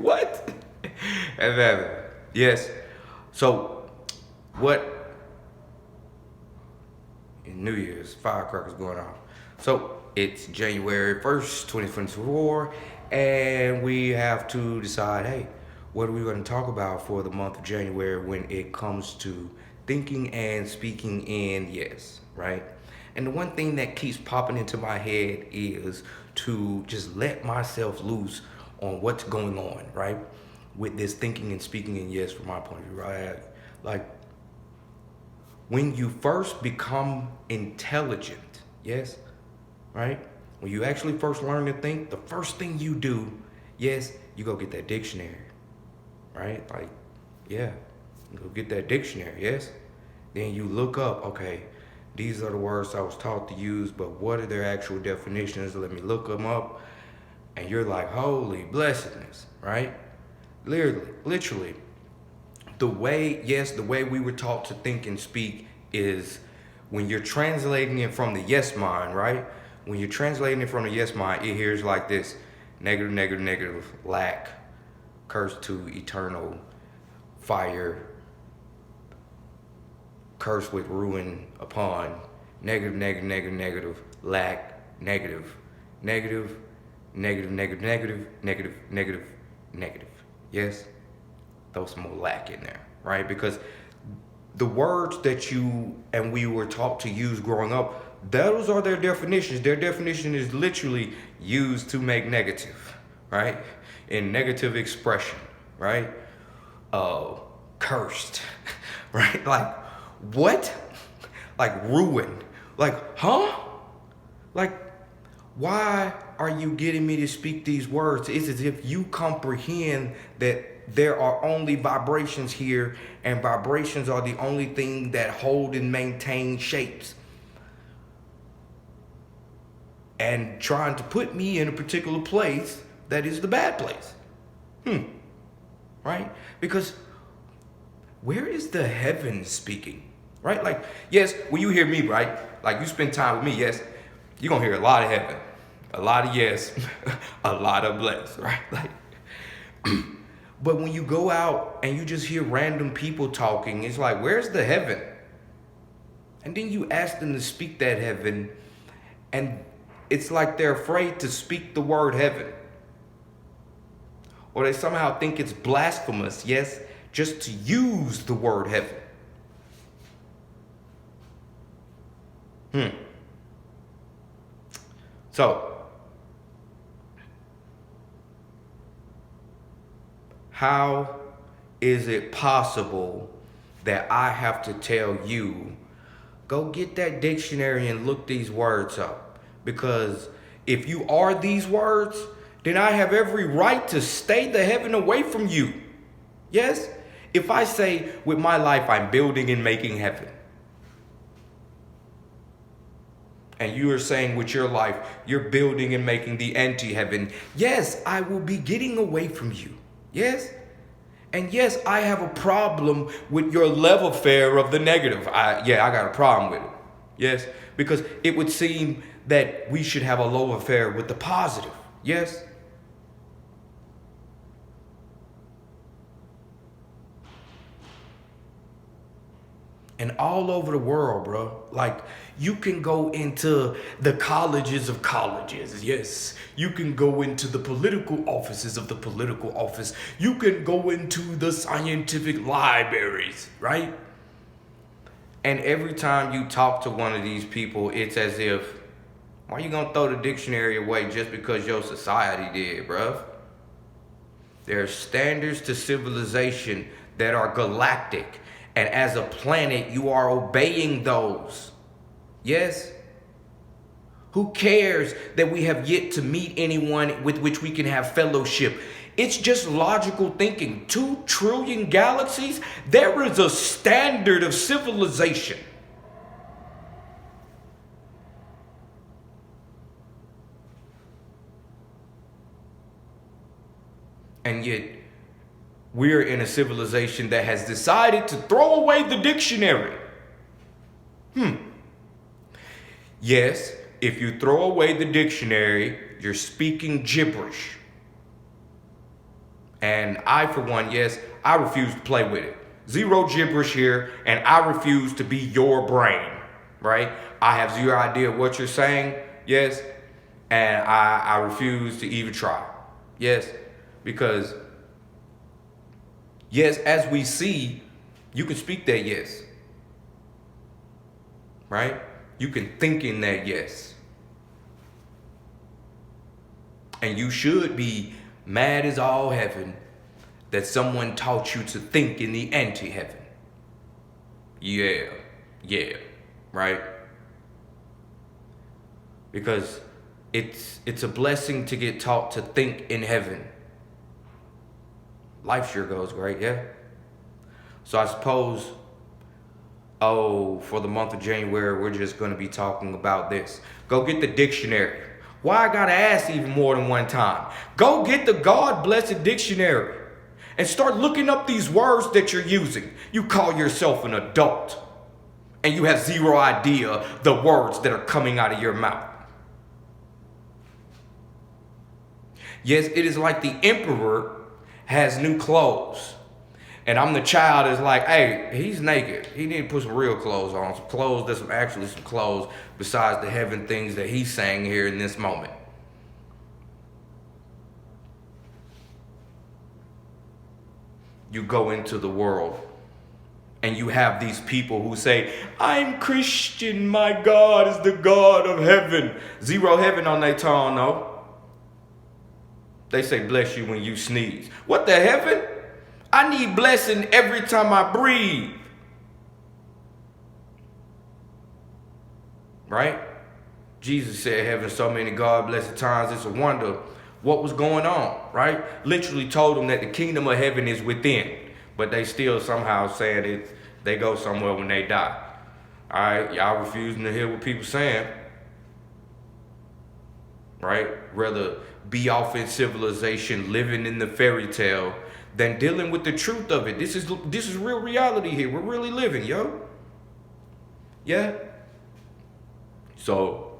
What? Yes. So, what in New Year's firecrackers going off? So it's January 1st, 2024, and we have to decide, hey, what are we going to talk about for the month of January when it comes to thinking and speaking in yes, right? And the one thing that keeps popping into my head is to just let myself loose on what's going on, right? With this thinking and speaking in yes from my point of view, right? Like when you first become intelligent, yes, right? When you actually first learn to think, the first thing you do, yes, you go get that dictionary, right? Like, yeah, you go get that dictionary, yes? Then you look up, okay, these are the words I was taught to use, but what are their actual definitions? Let me look them up. And you're like, holy blessedness, right? Literally, the way we were taught to think and speak is when you're translating it from the yes mind, right? When you're translating it from the yes mind, it hears like this: negative, negative, negative, lack, curse to eternal fire, curse with ruin upon, negative, negative, negative, negative, lack, negative, negative, negative, negative, negative, negative, negative, negative. Yes? Throw some more lack in there, right? Because the words that you and we were taught to use growing up, those are their definitions. Their definition is literally used to make negative, right? In negative expression, right? Cursed, right? Like, what? Like ruin. Like, huh? Like, why are you getting me to speak these words? It's as if you comprehend that there are only vibrations here, and vibrations are the only thing that hold and maintain shapes. And trying to put me in a particular place that is the bad place. Right? Because where is the heaven speaking? Right? Like, yes, when you hear me, right? Like you spend time with me, yes, you're gonna hear a lot of heaven, a lot of yes, a lot of bless, right? Like, but when you go out and you just hear random people talking, it's like, where's the heaven? And then you ask them to speak that heaven, and it's like they're afraid to speak the word heaven. Or they somehow think it's blasphemous, yes, just to use the word heaven. So, how is it possible that I have to tell you, go get that dictionary and look these words up? Because if you are these words, then I have every right to stay the heaven away from you. Yes? If I say with my life I'm building and making heaven, and you are saying with your life you're building and making the anti-heaven, yes, I will be getting away from you. Yes? And yes, I have a problem with your love affair of the negative. I got a problem with it. Yes? Because it would seem that we should have a love affair with the positive. Yes? And all over the world, bro. Like, you can go into the colleges of colleges. Yes. You can go into the political offices of the political office. You can go into the scientific libraries, right? And every time you talk to one of these people, it's as if, why you gonna throw the dictionary away just because your society did, bruh? There are standards to civilization that are galactic. And as a planet, you are obeying those. Yes? Who cares that we have yet to meet anyone with which we can have fellowship? It's just logical thinking. 2 trillion galaxies, there is a standard of civilization. And yet, we're in a civilization that has decided to throw away the dictionary. Yes, If you throw away the dictionary, you're speaking gibberish. And I, for one, yes, I refuse to play with it. Zero gibberish here, and I refuse to be your brain, right? I have zero idea what you're saying, yes, and I refuse to even try, yes, because, yes, as we see, you can speak that yes, right? You can think in that yes. And you should be mad as all heaven that someone taught you to think in the anti-heaven. Yeah, right? Because it's a blessing to get taught to think in heaven. Life sure goes great, yeah? So I suppose, for the month of January, we're just going to be talking about this. Go get the dictionary. Why I gotta ask even more than one time? Go get the God-blessed dictionary and start looking up these words that you're using. You call yourself an adult, and you have zero idea the words that are coming out of your mouth. Yes, it is like the emperor has new clothes, and I'm the child is like, hey, he's naked. He need to put some real clothes on, some clothes that's actually some clothes besides the heaven things that he's saying here in this moment. You go into the world and you have these people who say, I'm Christian, my God is the God of heaven. Zero heaven on their tongue, no. They say, bless you when you sneeze. What the heaven? I need blessing every time I breathe. Right? Jesus said having so many God blessed times, it's a wonder what was going on, right? Literally told them that the kingdom of heaven is within, but they still somehow saying it, they go somewhere when they die. All right, y'all refusing to hear what people saying, right? Rather be off in civilization, living in the fairy tale, than dealing with the truth of it. This is real reality here. We're really living, yo. Yeah. So,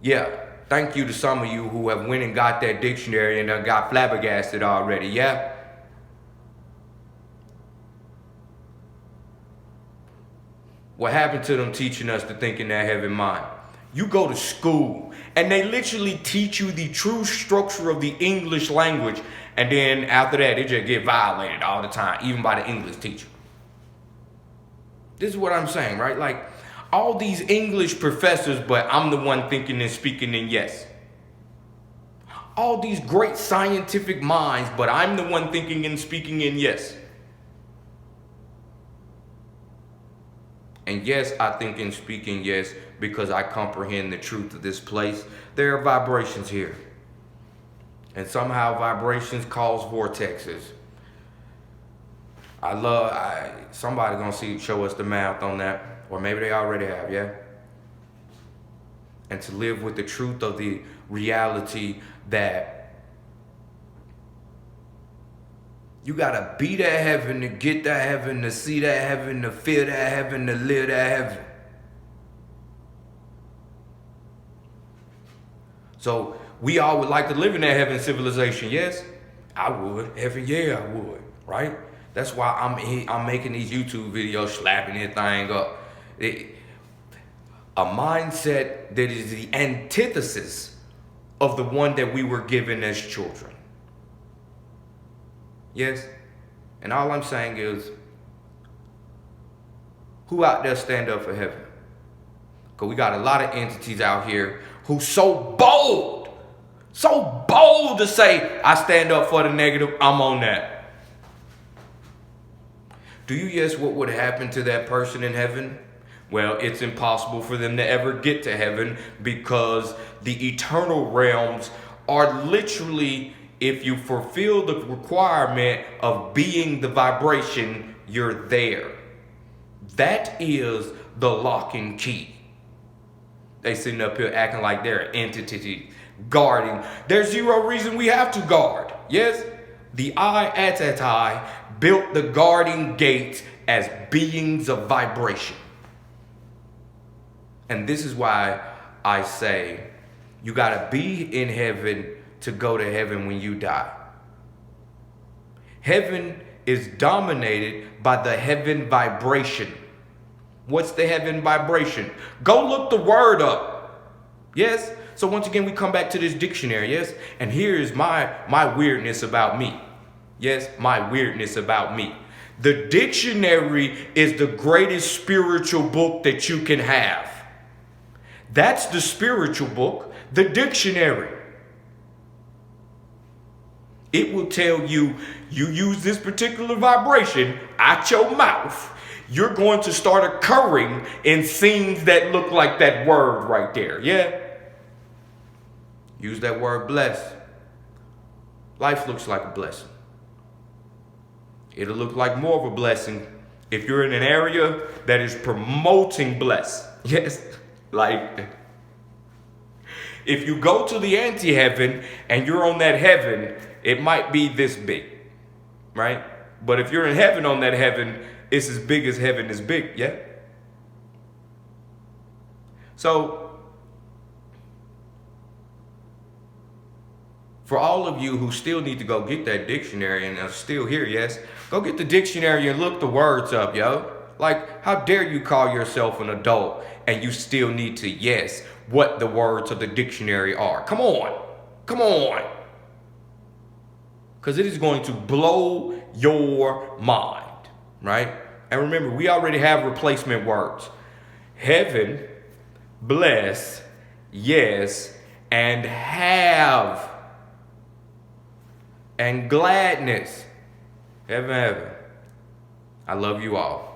yeah, thank you to some of you who have went and got that dictionary and got flabbergasted already, yeah? What happened to them teaching us to think in that heaven mind? You go to school and they literally teach you the true structure of the English language, and then after that, they just get violated all the time, even by the English teacher. This is what I'm saying, right? Like, all these English professors, but I'm the one thinking and speaking in yes. All these great scientific minds, but I'm the one thinking and speaking in yes. And yes, I think and speak in yes because I comprehend the truth of this place. There are vibrations here. And somehow vibrations cause vortexes. Somebody gonna show us the math on that. Or maybe they already have, yeah? And to live with the truth of the reality that you gotta be that heaven to get that heaven, to see that heaven, to feel that heaven, to live that heaven. So we all would like to live in that heaven civilization, yes? I would. Heaven, yeah, I would, right? That's why I'm making these YouTube videos, slapping this thing up. A mindset that is the antithesis of the one that we were given as children. Yes? And all I'm saying is, who out there stand up for heaven? Because we got a lot of entities out here who so bold to say, I stand up for the negative, I'm on that. Do you guess what would happen to that person in heaven? Well, it's impossible for them to ever get to heaven because the eternal realms are literally, if you fulfill the requirement of being the vibration, you're there. That is the lock and key. They sitting up here acting like they're an entity guarding. There's zero reason we have to guard. Yes? The I Atatai built the guarding gates as beings of vibration. And this is why I say you got to be in heaven to go to heaven when you die. Heaven is dominated by the heaven vibration. What's the heaven vibration? Go look the word up. Yes? So once again, we come back to this dictionary. Yes? And here is my weirdness about me. Yes? My weirdness about me. The dictionary is the greatest spiritual book that you can have. That's the spiritual book, the dictionary. It will tell you, you use this particular vibration out your mouth, you're going to start occurring in scenes that look like that word right there. Yeah? Use that word bless. Life looks like a blessing. It'll look like more of a blessing if you're in an area that is promoting bless. Yes? Like, if you go to the anti-heaven and you're on that heaven, it might be this big, right? But if you're in heaven on that heaven, it's as big as heaven is big, yeah? So, for all of you who still need to go get that dictionary and are still here, yes, go get the dictionary and look the words up, yo. Like, how dare you call yourself an adult and you still need to guess what the words of the dictionary are? Come on. Come on. Because it is going to blow your mind, right? And remember, we already have replacement words. Heaven, bless, yes, and have. And gladness. Heaven, heaven. I love you all.